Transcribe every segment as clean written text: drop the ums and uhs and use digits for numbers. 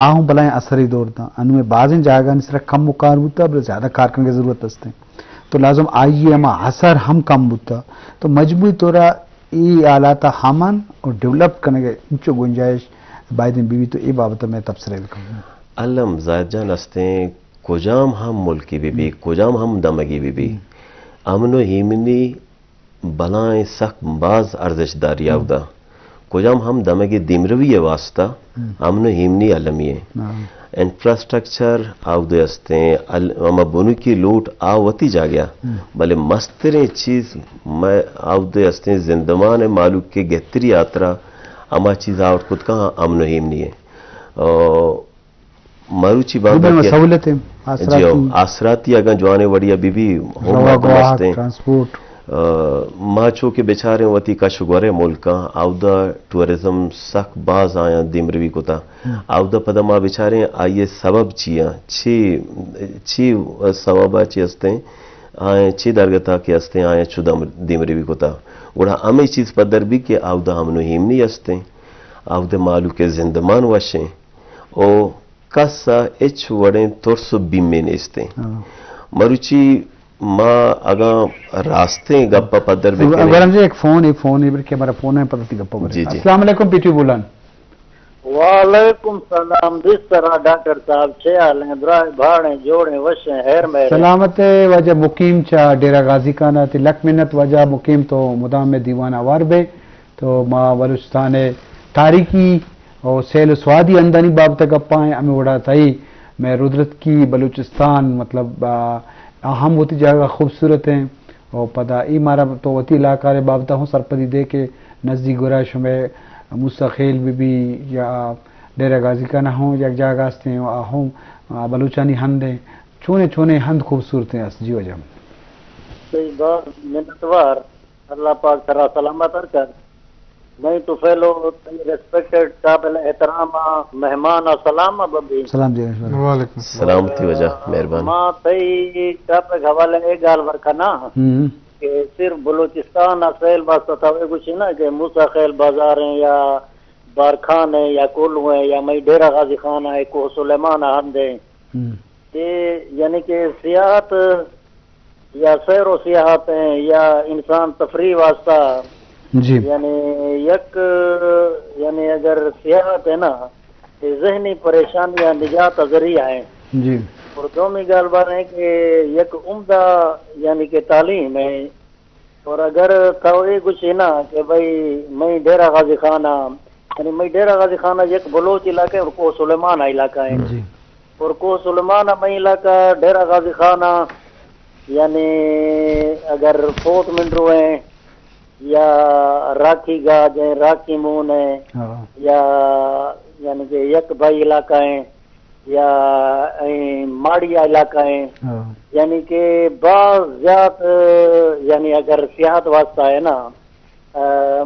आहूं भलाएं असरी दौर था अनु बाज़न जागा निसरा कम मुकार बुता बल ज्यादा कारकन की जरूरत हस्ते तो लाजम आइए अमा असर हम कम बुता तो मजबूरी तोरा ई आलात हमन और डेवलप करने के इंचो गुंजाइश बाइदन बीवी तो ये बाबत में तबसरे करूँ अलम जायजान हस्ते कुजाम हम मुल्की बीबी कुजाम हम दमगी बीबी अमनो हिमनी बलाएं सख्त बाज अर्जशदार यावदा कुजाम हम दमगी दिमरवी वास्ता अमनो हिमनी अलमिये इंफ्रास्ट्रक्चर आवदे हस्ते अमा बुनु की लूट आवती जा गया भले मस्तरे चीज मैं आवदे हस्ते जिंदमान मालूक के गहतरी यात्रा अमा चीज आवट खुद कहाँ अमनो हिमनी है मरुची बांधा सहूलतें जी आसराती अगर जवाने वड़िया बीबी ट्रांसपोर्ट माचो के बेचारे वती कश गोरे मुल्का आवदा टूरिज्म सख बाज आया दिमरवी कोता आवदा पदमा बेचारे आइए सबब चिया छी सबबा ची हस्ते आए छी दरगता के हस्ते आए चुदा दिमरवी कोता उड़ा अमे चीज पदर भी के आवदा हमनो हिमनी हस्ते आवदा मालू के जिंदमान वशे ओ कसा एच वड़े तोरसो बिम्मे नेस्ते मरुची माँ अगा रास्ते गप्पा पदर भी अगर हमसे एक फोन है के हमारा फोन है पता थी गप्पा जी जी अस्सलाम वालेकुम पीटी बुलान वालेकुम सलाम जिस तरह डॉक्टर साहब छे आले भाड़े जोड़े वशे हेर मेरे सलामत वजह मुकीम चा डेरा गाजी खाना ती लक मिन्नत वजह मुकीम तो मुदाम में दीवान आवार बे तो माँ बलूचिस्तान तारीखी और सेल स्वादी अंदनी बाबत गप्पा है हमें उड़ा थी मैं रुद्रत की बलूचिस्तान मतलब अहम होती जगह खूबसूरत हैं और पता ई मारा तो वती इलाका रे बाबता हूँ सरपदी दे के नज़दीक गुराश में मुस्तखिल भी या डेरा गाजी का ना हूँ या जगह आस्ते हूँ बलूचानी हंद हैं छोने छोने हंद खूबसूरत हैं जी वजह सही बात मिन्नतवार अल्लाह पाक तरा सलामत कर नहीं तो फेलो रेस्पेक्टेड काबिल एहतराम मेहमान और सलाम बबी सलाम जी वालेकुम सलाम थी वजह मेहरबान मां तई कापे हवाले ए गाल वरखना कि सिर्फ बलूचिस्तान असेल बस तो कुछ ना कि मूसा खेल बाजार है या बारखान है या कोल्हू है या मई डेरा गाजी खान है को सुलेमान हंदे ये यानी कि सियाहत या सैर व सियाहत है या इंसान तफरी वास्ता जी यानी यानी अगर सियाहत है ना ये जहनी परेशानी या निजात जरिया है जी और दोमी गाल बार है कि एक उम्दा यानी कि तालीम है और अगर तो ये कुछ है ना कि भाई मैं डेरा गाजी खाना यानी मैं डेरा गाजी खाना एक बलोच इलाका है और को सुलेमान इलाका है जी और को सुलेमान मैं इलाका डेरा गाजी खाना यानी अगर फोर्ट मिनरो है या राखी गाज है राखी मून है या यानी कि एक भाई इलाका है या माड़िया इलाका है यानी कि बाज़ यानी अगर सियाहत वास्ता है ना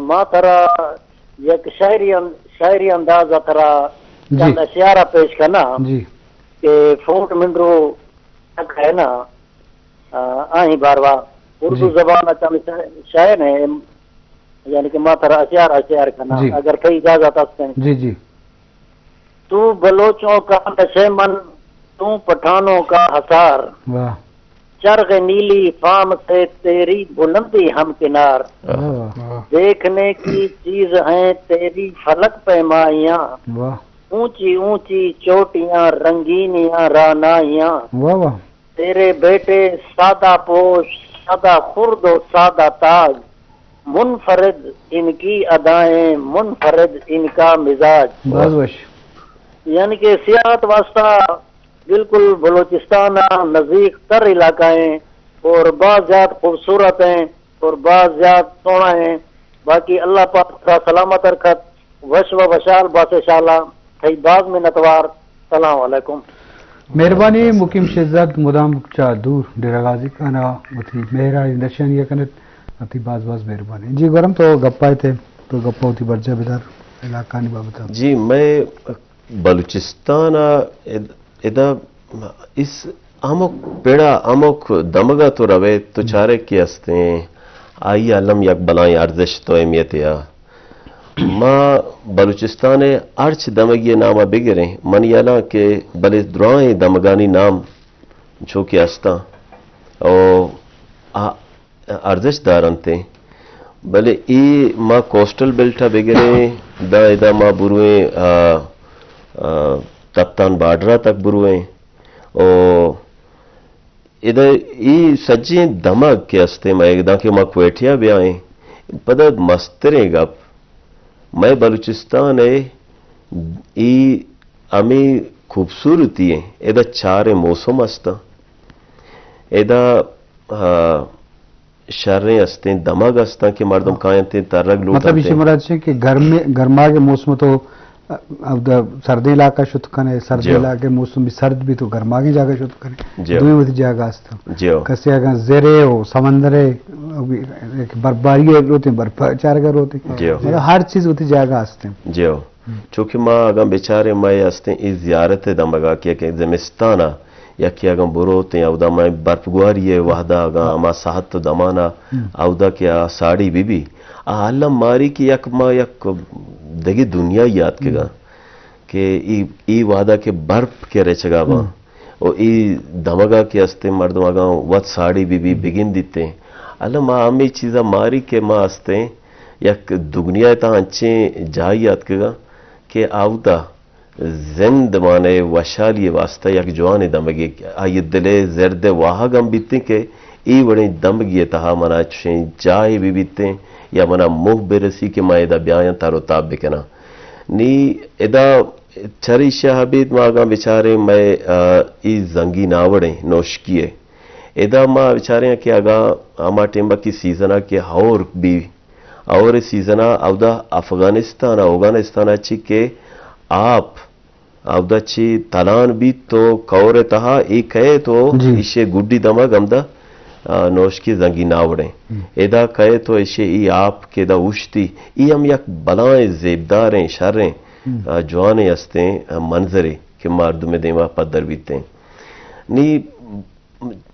माँ थरा एक शायरी अंदाज थरा अशियारा पेश करना कि फोर्ट मिनरो है ना आई बारवा उर्दू जबान अच्छा शायर है यानी कि माथरा अशियार करना अगर कई इजाजत हस्ते हैं जी जी तू बलोचों का नशेमन तू पठानों का हसार चरग नीली फाम से तेरी बुलंदी हम किनार देखने की चीज है तेरी फलक पैमाइयाँ ऊंची ऊंची चोटियां रंगीनियां रानाइयां तेरे बेटे सादा पोश सादा खुर्द और सादा ताज मुनफरिद इनकी अदाएं मुनफरिद इनका मिजाज यानी कि सियाहत वास्ता बिल्कुल बलूचिस्तान नज़दीक तर इलाका है और बाज़ ज़्यादा खूबसूरत हैं और बाज़ ज़्यादा सोना है बाकी अल्लाह पाक का सलामत रखत वश व वशाल बाशाला कई बाज में नतवार सलाम वालेकुम मेहरबानी मुकीम शिज़्ज़त मुदाम चा दूर डेरा गाजी खाना उठी मेहरा इंडस्ट्रियन ये कनेक्ट अति बाज मेहरबानी जी गरम तो गप्पा थे तो गप्पा होती बर्जा बेदार इलाका नहीं बाबत जी मैं बलूचिस्तान इदा इस अमुक पेड़ा अमुक दमगा तो रवे तो चारे के हस्ते आई आलम यक बलाई अर्जिश तो अहमियत या ما بلوچستان ارچ دمگی نامہ بگریں من یلا کہ بلے درائیں دمگانی نام جو کہ استا او ارزش دارن تے بلے ای ما کوسٹل بیلٹا بگریں دا ادا ما برویں کپتان بارڈرا تک برویں او ادا ای سجیں دمگ کے استے میں ادا کہ ما کویٹیا بھی آئیں پدہ مستریں گپ میں بلوچستان ہے ای امی خوبصورتی ہے ادا چار موسم استا ادا شریں استے دماغ استا کہ مردم کائیں تے ترگ لوٹا مطلب اسی مراد سے کہ گرما کے موسم تو اب سردی علاقہ شد کنے سردی علاقے موسم بھی سرد بھی تو گرما کی جگہ شد کنے دوئی ہوتی جگہ استا کسی اگر زیرے ہو سمندرے برباری ہوتے ہیں برف چارگر ہوتے ہیں مطلب ہر چیز ہوتی جگہ استے ہیں جیو چونکہ ماں اگر بیچارے مائے استے اس زیارت دمگا کیا کہ زمستانہ یا کہ اگر برو ہوتے ہیں اودا مائے برف گواری ہے وحدہ اگر اما صحت تو دمانا اودا کیا ساڑی بی بی عالم ماری کی یک ماں یک دیکھی دنیا یاد کے گا کہ ای وعدہ کے برف کے رچ گا با اور ای دمگا کے استے مردم اگر وقت ساڑی بی بی بگن دیتے ہیں اللہ ماں ہمیں چیزا ماری کے ماں استے ہیں یک دنیا تا انچیں جائی یاد کے گا کہ آودا زند مانے وشالی واسطہ یک جوان دمگی آئی دلے زرد واہا گم بیتے کہ ای بڑے دمگی تہا منا چشیں جائے بھی بیتے ہیں یا منا موہ برسی کے ماں ادا بیاں تارو تاب بکنا نی ادا چری شہبید ماں آگا بچارے میں ای زنگی ناوڑیں نوشکیے ادا ماں بچارے ہیں کہ آگا آما ٹیمبا کی سیزنہ کے ہور بھی اور سیزنہ اودا افغانستان اچھی کہ آپ اودا چی تلان بھی تو کور تہا ای کہے تو اسے گڈی دما گمدہ نوش کی زنگی ناوڑیں ادا کہے تو اسے ای آپ کے دا اوشتی ای ہم یک بلائیں زیبداریں شریں جوانے استے منظرے کہ مردم دیما پدر بیتے ہیں نی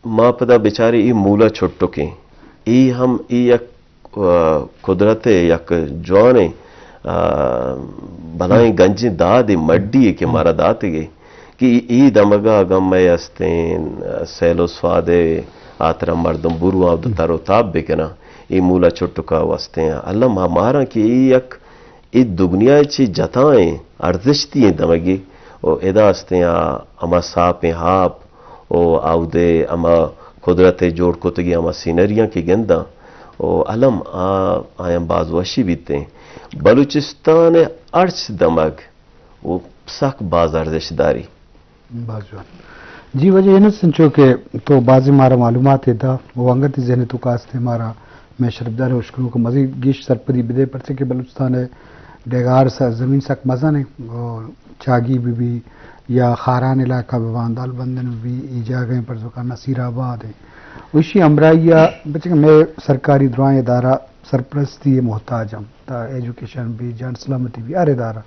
ماں پدا بیچارے ای مولا چھٹو کے ای ہم ای یک قدرت یک جوانے بلائیں گنجیں دادے مڈی کہ مارا داتے گئے کہ ای دمگا غم میں استین سیل و سوادے آترا مردم برو آب تارو تاب بکنا ای مولا چھٹو کا واسطے ہیں اللہ مارا کہ ای یک ای دنیا چی جتائیں ارزشتی ہیں دمگی او ادا استیں اما ساپیں ہاپ او آودے اما قدرت جوڑ کتگی اما سینریاں کی گندہ او علم آئیں باز وشی بیتے ہیں بلوچستان ارچ دمگ وہ سخت باز ارزش داری جی وجہ یہ نہ سنچو کہ تو بعضی مارا معلومات دا وہ انگت ذہن تو کاستے مارا میں شربدار اشکروں کو مزید گیش سرپدی بدے پرچے کہ بلوچستان ہے ڈیگار سا زمین سک مزہ نے چاگی بھی یا خاران علاقہ بواندال بندن بھی ای جاگہیں پر زکا نصیر آباد ہے وشی امرائیہ بچے کہ میں سرکاری دعائیں ادارہ سرپرستی محتاج ہم تا ایجوکیشن بھی جان سلامتی بھی ہر ادارہ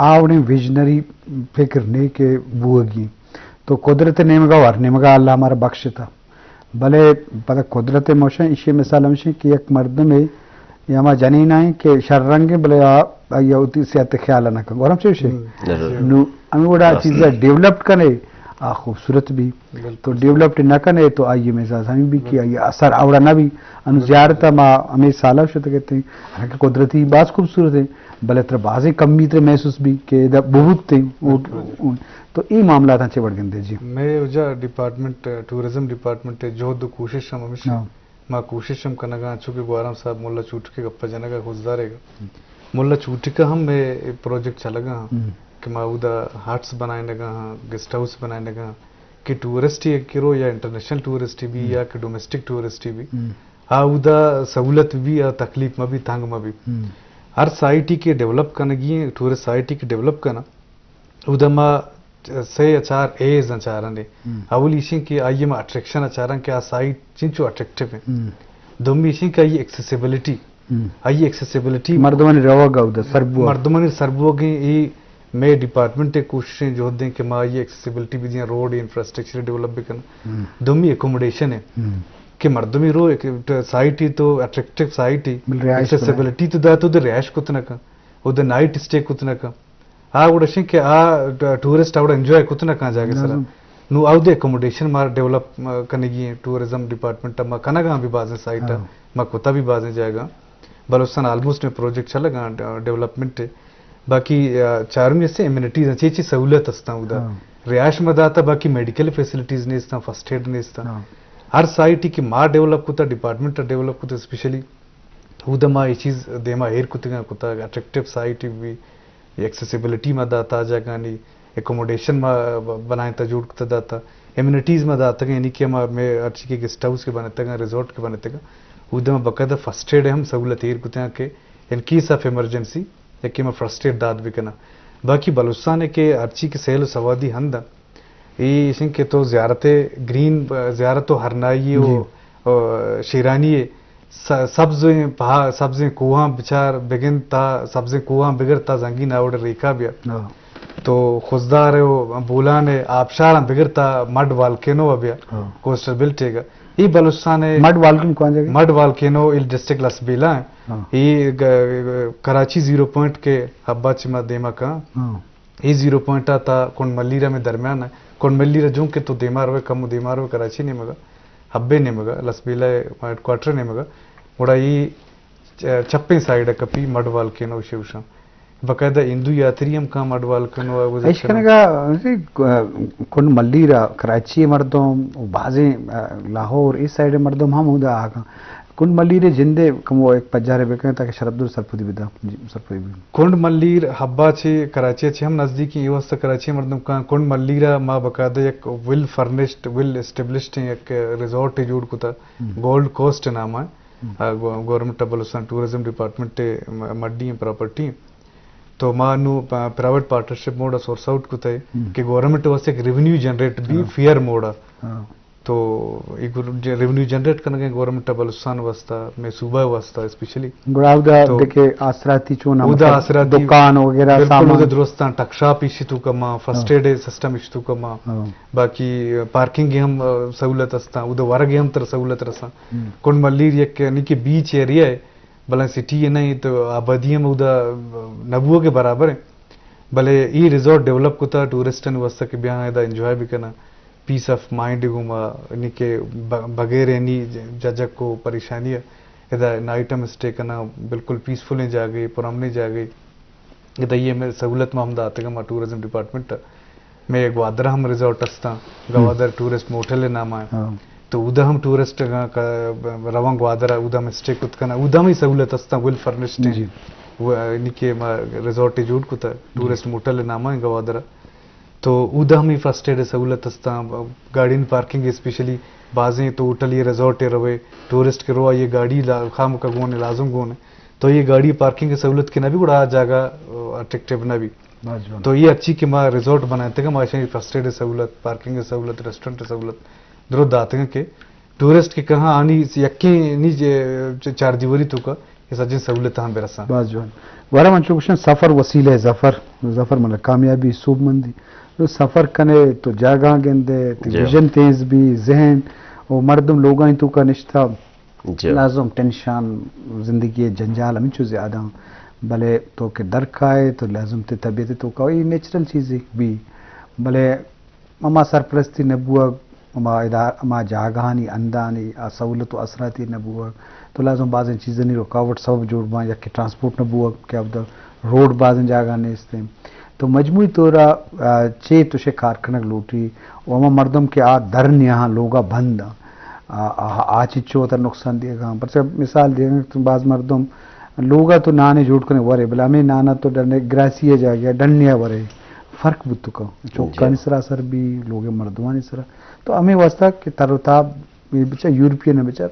آوڑیں ویژنری فکر نے کہ بوگی تو قدرت نیمگا ور نیمگا اللہ ہمارا بخش تھا بھلے پتہ قدرت موشن اسی مثال ہمشیں کہ ایک مردم ہے یا ہما جنین آئیں کہ شر رنگیں بھلے یا ہوتی سیات خیال نہ کریں اور ہم سے نو ہمیں بڑا چیزیں ڈیولپڈ کرنے خوبصورت بھی تو ڈیولپڈ نہ کرنے تو آئیے مزاج ہمیں بھی کیا یہ اثر آوڑا نہ بھی انو زیارت ہمیں سالہ شد کہتے ہیں حالانکہ قدرتی بعض خوبصورت ہیں بلے تر بعضی کمی تر محسوس بھی کہ بہت تھے تو یہ معاملات ہنچے بڑھ گندے جی میں وجہ ڈپارٹمنٹ ٹورزم ڈپارٹمنٹ جو کوشش ہم ہمیشہ ماں کوشش ہم کرنا گا چونکہ گوارم صاحب ملا چوٹ کے گپا جانا گا خوشدارے گا ملا چوٹی کا ہم میں پروجیکٹ چلا گا کہ ماؤدا ہارٹس بنائے لگا ہاں گیسٹ ہاؤس بنائے لگا کہ ٹورسٹ ہی کرو یا انٹرنیشنل ٹورسٹ بھی یا کہ ڈومیسٹک ٹورسٹ بھی آؤدا سہولت بھی یا تکلیف میں بھی تنگ میں بھی ہر سائٹی کے ڈیولپ کرنا گی ٹورسٹ سائٹی کے ڈیولپ کرنا ادا ماں سے اچار ایز اچارن ہے اول ایشیں کہ آئیے میں اٹریکشن اچارن کہ آ سائٹ چنچو اٹریکٹیو ہیں دوم ایشیں کہ آئیے ایکسیسیبلٹی آئیے ایکسیسیبلٹی مردمانی روا گا ادا سربو مردمانی سربو گئے یہ میں ڈپارٹمنٹ کوششیں جو دیں کہ ماں یہ ایکسیسیبلٹی بھی دیں روڈ انفراسٹرکچر ڈیولپ بھی کرنا دومی ایکوموڈیشن ہے کہ مردمی رو سائٹ ہی تو اٹریکٹیو سائٹ ہی ایکسیسیبلٹی تو دا تو رہائش کو تنکا उद नाइट स्टे कुतनक आ उडशिं के आ टूरिस्ट आवड एंजॉय कुतनक आ जागे सर नु आउद अकोमोडेशन मार डेवलप कनेगी टूरिज्म डिपार्टमेंट मा कनगा भी बाजे साइट मा कुता भी बाजे जाएगा बलोचस्तान ऑलमोस्ट में प्रोजेक्ट चलगा डेवलपमेंट बाकी चारों से एम्यूनिटीज अच्छी सहूलत असता उदा रिहायश में दाता बाकी मेडिकल फैसिलिटीज ने इस्ता फर्स्ट एड ने इस्ता हर साइट की माँ डेवलप कुता डिपार्टमेंट डेवलप कुता स्पेशली उदा माँ ये चीज देमा एयर कुतिगा कुता अट्रैक्टिव साइट भी एक्सेसिबिलिटी में दाता जागा नहीं एकोमोडेशन में बनाए ता जोड़ कुता दाता एम्यूनिटीज में दाता यानी कि हम में अच्छी के गेस्ट हाउस के बनते हैं रिजॉर्ट के बनते हैं उदा में बकायदा फर्स्ट एड हम सहूलत एयर कुतिगा के इन केस ऑफ इमरजेंसी यकी में फर्स्ट एड दाद भी करना बाकी बलूचिस्तान के अर्ची के सेल सवादी हंदा ये इसी के तो ज़ियारते ग्रीन ज़ियारत हरनाई और शीरानी सब्ज़ें कुआं बिचार बिगिन ता सब्ज़ें कुआं बिगर ता जंगीन आवड़ रेखा भी तो खुशदार बोला ने आबशार बिगर ता मड वाल्केनो अबिया कोस्टल बिल्टेगा ये बलूचिस्तान मड वाल्केनो कौन जगह मड वाल्केनो इल डिस्ट्रिक्ट लसबीला है ये कराची 0 पॉइंट के हब्बा चिमा देमा का ये 0 पॉइंट आता कौन मल्लीरा में दरमियान है कौन मल्लीरा जो के तो देमार हुए कम देमार हुए कराची ने मगा हब्बे ने मगा लसबीला हेडक्वार्टर ने मगा उड़ा ये चप्पे साइड है कपी मड वाल्केनो शिवशा बकायदा हिंदू यात्री हम का मड वाल्केनो कौन मल्लीरा कराची मर्दों बाजे लाहौर इस साइड मर्दों हम उदा आगा कुंड मल्लीर जिंदे कमो एक पजारे बेकन ताकि शरब्दुल सरपुदी बिदा सरपुदी कुंड मल्लीर हब्बा छे कराची छे हम नजदीकी व्यवस्था कराची मर्दम का कुंड मल्लीरा मा बकायदा एक वेल फर्निश्ड वेल एस्टेब्लिश्ड एक रिजॉर्ट जोड़ कुता गोल्ड कोस्ट नाम है government Balochistan tourism department muddy property तो मानु private partnership mode source out कुता है कि गवर्नमेंट वास्ते एक रेवेन्यू जनरेट भी फेयर मोड तो एक रेवेन्यू जनरेट करने गवर्नमेंट बलूचिस्तान वास्ता में सूबा वास्ता स्पेशली गुड़ाउदा देखे आसराती चोना उदा आसराती दुकान वगैरह सामान उदा दुरुस्तान टकशाप इशितु कमा फर्स्ट एड सिस्टम इशितु कमा बाकी पार्किंग हम सहूलत अस्ता उदा वरगे हम तर सहूलत रसा कोन मल्लीर एक निके बीच एरिया है भले सिटी है नहीं तो आबादी में उदा नबुओ के बराबर है भले ये रिजॉर्ट डेवलप कुता टूरिस्टन वास्ता के बिहार इदा एंजॉय भी करना पीस ऑफ माइंड गुमा निके बगैर एनी जजक को परेशानी है इधर नाइट में स्टे करना बिल्कुल पीसफुल जा गई पुराने जा गई इधर ये मेरे सहूलत में हम दाते का टूरिज्म डिपार्टमेंट में ग्वादरा हम रिजॉर्ट अस्ता ग्वादर टूरिस्ट मोटल नाम है तो उदा हम टूरिस्ट रवांग ग्वादरा उदा में स्टे कुत करना उदा में सहूलत अस्ता वेल फर्निश्ड निके रिजॉर्ट जोड़ कुता टूरिस्ट मोटल नाम है ग्वादरा तो उदा हम फर्स्ट एड सहूलत अस्ता गाड़ी पार्किंग स्पेशली बाजें तो होटल ये रिजॉर्ट रवे टूरिस्ट के रोआ ये गाड़ी खाम का गोने लाजम गोने तो ये गाड़ी पार्किंग की सहूलत के ना भी बड़ा जगह अट्रैक्टिव ना भी तो ये अच्छी कि माँ रिजॉर्ट बनाते हैं माशा फर्स्ट एड सहूलत पार्किंग की सहूलत रेस्टोरेंट सहूलत दुरुस्त आते हैं कि टूरिस्ट के कहाँ आनी यक्के नहीं चार दीवारी तो का ये सज्जन सहूलत हम बेरसा वारा मंचुकुशन सफर वसीले जफर मतलब कामयाबी सूबमंदी तो सफर कने तो जगह गेंदे विजन तेज भी जहन और मर्दम लोग तो का निश्ता लाजम टेंशन जिंदगी जंजाल हमें चो ज्यादा भले तो के दर खाए तो लाजम ते तबीयत तो का ये नेचुरल चीज़ भी भले ममा सरपरस्ती नबुआ ममा इदार ममा जागानी अंदानी सहूलत असराती नबुआ तो लाजम बाज़ चीज़ें नहीं रुकावट सब जोड़ बा या कि ट्रांसपोर्ट नबुआ क्या अब रोड बाज़ जागा ने इस्ते तो मजमूई तौरा चे तुझे कारखाना लूटी वमा मर्दम के आ दरन यहाँ लोगा बंद आचिचो तर नुकसान दिएगा पर से मिसाल देंगे तो बाज मर्दम लोगा तो नाने जोड़ करने वरे भला में नाना तो डरने ग्रासिया जा गया डंडिया वरे फर्क बुत का चौका निसरा सर भी लोगे मर्दवा निसरा तो हमें वास्ता कि तरोताब बेचा यूरोपियन है बेचा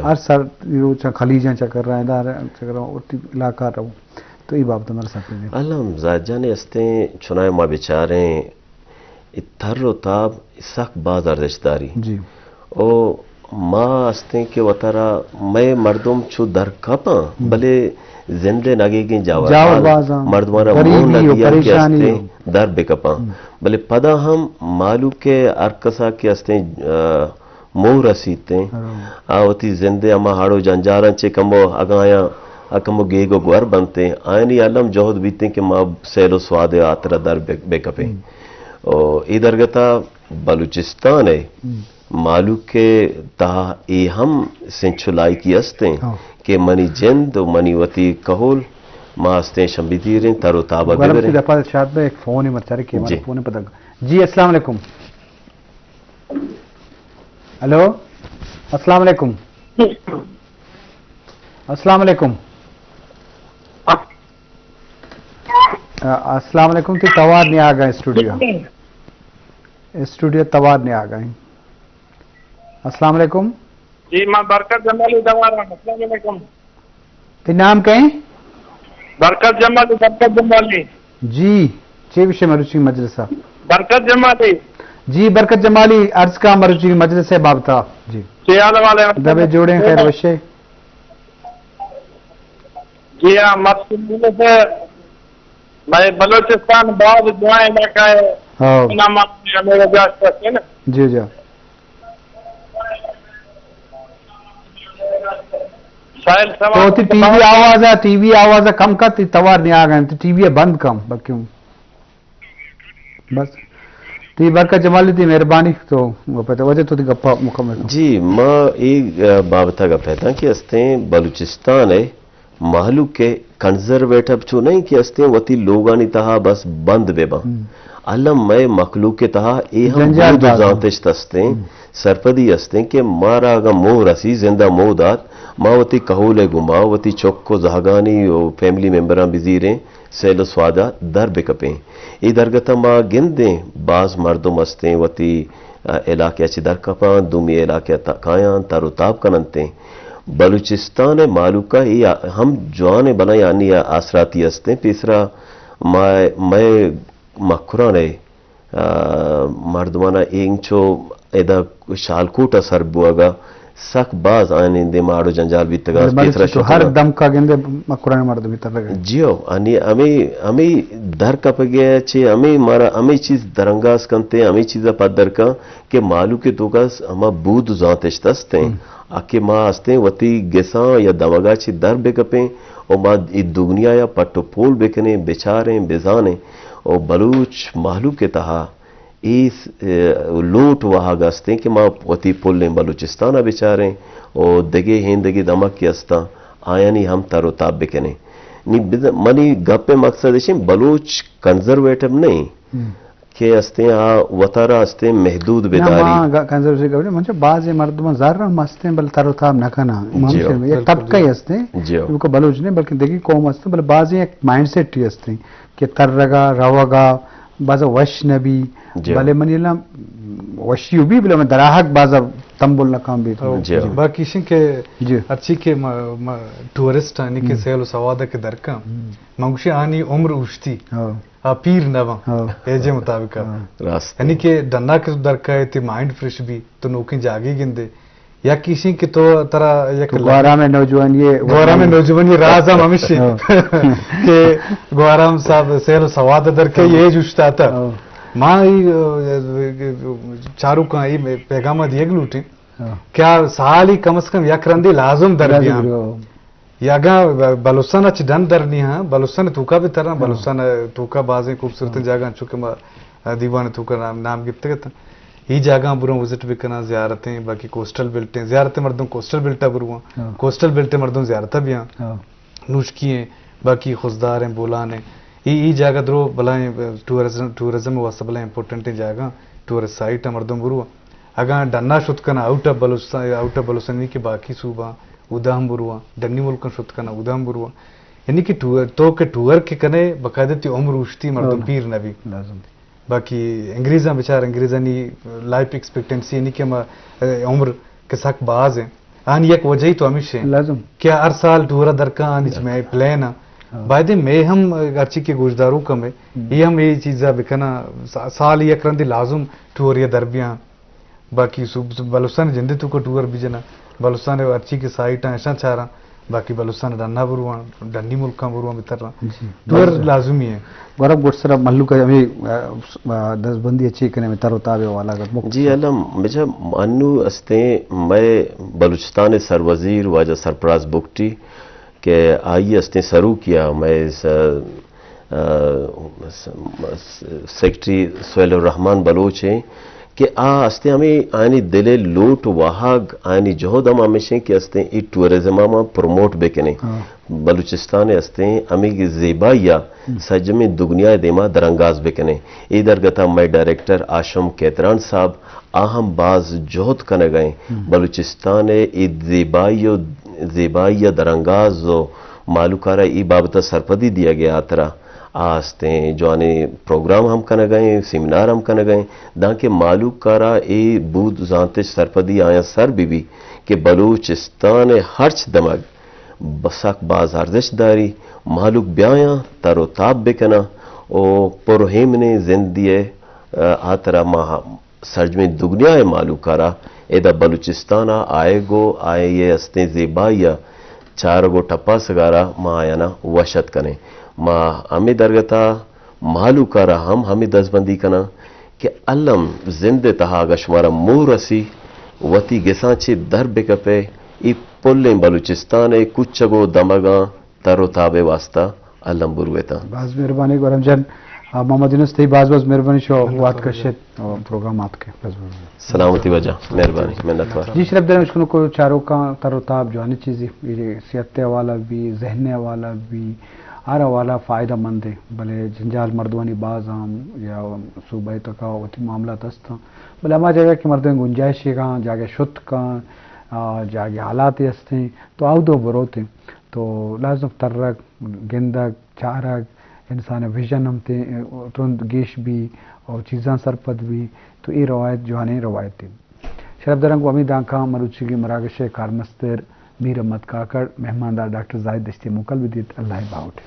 हर सर खलीजा चकर रहा है दार चकर और इलाका रहो तो ये बात हमारे साथ अलम जाने अस्ते चुनाव माँ बेचारे इतरोताब इसक बाज अर्दशदारी जी ओ माँ अस्ते के वतारा मैं मर्दों छू दर कपा भले जिंदे नगे के जावा मर्दवाना मुंह नदिया के अस्ते दर बेकपा भले पदा हम मालू के अरकसा के अस्ते मोह रसीते आवती जिंदे अमा हाड़ो जंजारा चे कमो अगाया akamo gego gwar bante ayni alam johod biten ke ma selo swade atra dar bekape o idargata Balochistan है मालूम के ता ये हम सेंचुलाई की अस्ते के मनी जिंद और मनी वती कहोल मास्ते शंबितीरें तारो ताबा बेरे दफा शायद में एक फोन ही मचारे के हमारे फोन पता जी अस्सलाम वालेकुम हेलो अस्सलाम वालेकुम अस्सलाम वालेकुम अस्सलाम वालेकुम तो तवार नहीं आ गए स्टूडियो तवार ने आ गए अस्सलाम वालेकुम जी मैं बरकत जमाली तवार अस्सलाम वालेकुम ते नाम कहें बरकत जमाली जी चे विषय मरुचि मजलिसा बरकत जमाली जी बरकत जमाली अर्ज का मरुचि मजलिस है बाबता जी सियाल वाले दबे जोड़े खैर विषय जी हाँ मस्जिद से मैं बलूचिस्तान बहुत दुआएं इलाका है मेरे है ना जी जी तो टीवी आवाज कम का तवार नहीं आ गए तो टीवी बंद कम क्यों बस ती बरकत जमाली थी मेहरबानी तो वो पता वजह तो गप्पा मुकम्मल जी मां एक बाबता का पहता कि अस्ते बलूचिस्तान है माहलू के कंजर्वेटिव चो नहीं कि अस्ते वती लोगानी तहा बस बंद बेबा अलम मैं मखलूक के तहा ए हम जातिश तस्ते सरपदी अस्ते के मारा गा मोह रसी जिंदा मोदात मावती कहूले गुमा वती चौको जहागानी ओ फैमिली मेंबरां बिजीरे सेल स्वादा दर बेकपे ई दरगता मा गिंदे बाज मर्दम अस्ते वती इलाके अच्छी दर कपा दुमी इलाके कायां तारुताब कनंते बलूचिस्तान मालूका ये हम जवान बना यानी आसराती अस्ते तीसरा मैं मखुरा ने मर्दमाना इंचो एदा शालकूटा सर बुआगा सक बाज आने दे मारो जंजाल भी तगा तीसरा तो हर दम का गेंदे मखुरा ने मर्द भी तरगे जियो अनि अमी दर कपगे चे अमी मारा अमी चीज दरंगास कंते अमी चीज पदर का के मालू के तो का हम बूद जातेश तस्ते आके मां अस्ते वती गेसा या दवगा ची दर बेकपे और मां ई दुनिया या पट्टो पोल बेकने बेचारे बेजाने और बलूच मालू के तहा इस लूट वहाँ गस्ते कि मां वती पुल ने बलूचिस्तान बेचारे और दगे हिंदगी दमक की अस्ता आया नहीं हम तारोताब बेकने नी मनी गप्पे मकसद है बलूच कंजर्वेटिव नहीं के अस्ते वतारा अस्ते महदूद बेदारी कंजर्वेटिव कबरे म्हणजे बाज मर्दमा जर्रा मस्ते बल तारोताब नकना इमाम ये तबका ही अस्ते उनको बलूच नहीं बल्कि देखी कौम अस्ते बल बाज एक माइंडसेट ही अस्ते कि तरगा रवगा बाजा वश नबी भले मनीला वशी भी बले में दराहक बाजा तंबुल नकाम भी बाकी के अच्छी के टूरिस्ट आने के सेल सवादा के दरका मंगुशी आनी उम्र उश्ती आ पीर नवा एजे मुताबिक यानी के डन्ना के दरका है ते माइंड फ्रेश भी तो नौकरी जागी गिंदे या किसी के तो तरह एक गोरा में नौजवान ये राजा ममिशी के गोराम साहब सेल सवाद दर के ये जुश्ता था मां चारू का ही पैगाम दिए लूटी क्या साल ही कम से कम या करंदी लाजुम दर यागा बलुस्तान अच्छी डन दर नहीं है बलुस्तान तूका भी तरह बलुस्तान तूका बाजे खूबसूरत जगह चुके दीवान तूका नाम गिफ्त था ये जगह बुरा विजिट भी करना ज़ियारतें बाकी कोस्टल बेल्टें ज़ियारतें मर्दों कोस्टल बेल्टा बुरुआ कोस्टल बेल्टे मर्दों ज़ियारता भी हैं नूशकिए बाकी खुशदार हैं बोलान हैं ये जगह दरो बलाएं टूरिज्म वास्ते बलाएं इम्पोर्टेंट जगह टूरिस्ट साइट है मर्दों बुरुआ अगर डन्ना शुद्ध करना आउट ऑफ बलुस्तान के बाकी सूबा उदाम बुरुआ डन्नी मुल्क शुद्ध करना उदाम बुरुआ यानी कि टूर के कने बकायदती उम्र उश्ती मर्दों पीर नबी बाकी अंग्रेजा बेचार अंग्रेजानी लाइफ एक्सपेक्टेंसी यानी कि उम्र के सक बाज है आन एक वजह ही तो हमेशा क्या हर साल टूरा दरका आन इसमें प्लान बायदे में हम अच्छी के गुजदारों का में ये हम ये चीज़ा बिकना साल ये करंदी लाजुम टूर या दरबियां बाकी बलुस्तान जिंदे तो को टूर भी जना बलुस्तान अच्छी की साइट ऐसा चारा बाकी बलुस्तान डन्ना बुरुआ डंडी मुल्का बुरुआ बितर टूर लाजुमी है गौरव गुटसरा मल्लू का अभी 10 बंदी अच्छी करने में तरोताबे वाला जी अलम मुझे मानू अस्ते मैं बलूचिस्तान सरवजीर वाजा सरपराज बुकटी کہ آئیے اس نے شروع کیا میں سیکٹری سہیل الرحمان بلوچ ہیں کہ استے ہمیں آئینی دلے لوٹ واہگ آئینی جہد ہم ہمیشہ کہ استے ای ٹورزم ہم پروموٹ بکنے بلوچستان استے ہمیں کی زیبائیا سج میں دگنیا دیما درنگاز بکنے ای درگتا میں ڈائریکٹر آشم کیتران صاحب آہم باز جہد کنے گئے بلوچستان ای زیبائی درنگاز و معلوکارہ ای بابتا سرپدی دیا گیا آترا آستے جو آنے پروگرام ہم کنے گئے سیمینار ہم کنے گئے دان کے معلوم کارا اے بود زانتش سرپدی آیا سر بھی کہ بلوچستان ہرچ دمگ بساک باز ارزش داری معلوم بیایا تر و تاب بکنا او پرہیم نے زندگی آترا ماہ سرجمی دگنیا معلوم کارا ایدہ بلوچستان آئے گو آئے یہ استے زیبائیا چار گو ٹپا سگارا ماں آیا نا وشت کنے ما ہمیں درگتا مالو کارا ہمیں دزبندی کنا کہ علم زندے تہا آگا شمارا مور رسی وطی گسان چی در بکپے ای پلیں بلوچستان کچھگو دمگاں تر و تاب واسطہ علم برویتا باز مہربانی گورم جان محمد یونس تھی باز مہربانی شو وات کشت پروگرامات کے سلامتی وجہ مہربانی منت وار جی شرف درم اشکنو کو چاروں کا تر و تاب جو آنی چیزی صحت والا بھی ذہن والا بھی ہر والا فائدہ مند ہے بھلے جنجال مردوانی باز ہم یا صوبہ تکا ہوتی معاملات ہستا بھلے ہما جگہ کہ مردوں گنجائش کہاں جاگے شت کہاں جاگے حالات ہستے تو آؤ دو بروتے تو لازم ترک گندک چارک انسان ویژن ہم تے ترند گیش بھی اور چیزاں سرپد بھی تو یہ روایت جو ہے روایت تھی شرف درنگ کو امید آنکھا مروچی کی مراکش کارمستر میر احمد کاکڑ مہماندار ڈاکٹر زاہد دشتی مکل بھی دیت اللہ باؤٹ